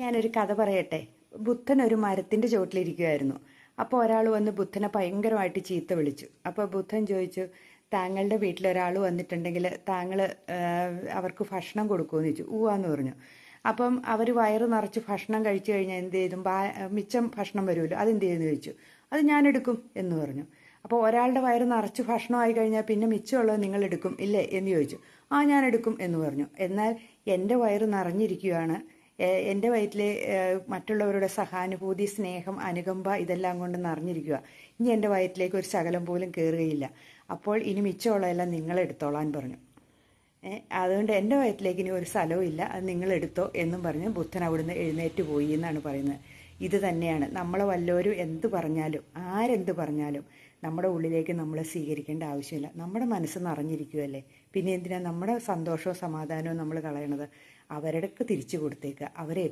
ഞാനൊരു കഥ പറയട്ടെ. ബുദ്ധൻ ഒരു മരത്തിന്റെ ചോട്ടിലിരിക്കുമായിരുന്നു. അപ്പോൾ ഒരാൾ വന്ന് ബുദ്ധനെ ഭയങ്കരമായിട്ട് ചീത്ത വിളിച്ചു. അപ്പോൾ ബുദ്ധൻ ചോദിച്ചു, താങ്കളുടെ വീട്ടിൽ ഒരാൾ വന്നിട്ടുണ്ടെങ്കിൽ താങ്കൾ അവർക്ക് ഭക്ഷണം കൊടുക്കുമെന്ന് ചോദിച്ചു. ഊവാന്ന് പറഞ്ഞു. അപ്പം അവർ വയറ് നിറച്ച് ഭക്ഷണം കഴിച്ചു കഴിഞ്ഞാൽ എന്ത് ചെയ്തും, മിച്ചം ഭക്ഷണം വരുമല്ലോ, അതെന്ത് ചെയ്യുമെന്ന് ചോദിച്ചു. അത് ഞാൻ എടുക്കും എന്ന് പറഞ്ഞു. അപ്പോൾ ഒരാളുടെ വയറ് നിറച്ച് ഭക്ഷണമായി കഴിഞ്ഞാൽ പിന്നെ മിച്ചമുള്ളത് നിങ്ങൾ എടുക്കും ഇല്ലേ എന്ന് ചോദിച്ചു. ആ, ഞാൻ എടുക്കും എന്ന് പറഞ്ഞു. എന്നാൽ എൻ്റെ വയറ് നിറഞ്ഞിരിക്കുകയാണ്, എൻ്റെ വയറ്റിലെ മറ്റുള്ളവരുടെ സഹാനുഭൂതി, സ്നേഹം, അനുകമ്പ ഇതെല്ലാം കൊണ്ട് നിറഞ്ഞിരിക്കുക. ഇനി എൻ്റെ വയറ്റിലേക്ക് ഒരു ശകലം പോലും കയറുകയില്ല. അപ്പോൾ ഇനി മിച്ചമുള്ളതെല്ലാം നിങ്ങളെടുത്തോളാൻ പറഞ്ഞു. അതുകൊണ്ട് എൻ്റെ വയറ്റിലേക്ക് ഇനി ഒരു സ്ഥലവും ഇല്ല, അത് നിങ്ങളെടുത്തോ എന്നും പറഞ്ഞ് ബുദ്ധൻ അവിടുന്ന് എഴുന്നേറ്റ് പോയി എന്നാണ് പറയുന്നത്. ഇത് തന്നെയാണ് നമ്മളെ വല്ലവരും എന്ത് പറഞ്ഞാലും, ആരെന്ത് പറഞ്ഞാലും നമ്മുടെ ഉള്ളിലേക്ക് നമ്മൾ സ്വീകരിക്കേണ്ട ആവശ്യമില്ല. നമ്മുടെ മനസ്സ് നിറഞ്ഞിരിക്കുകയല്ലേ, പിന്നെ എന്തിനാണ് നമ്മുടെ സന്തോഷവും സമാധാനവും നമ്മൾ കളയണത്? അവരുടെ തിരിച്ചു കൊടുത്തേക്കുക, അവരെ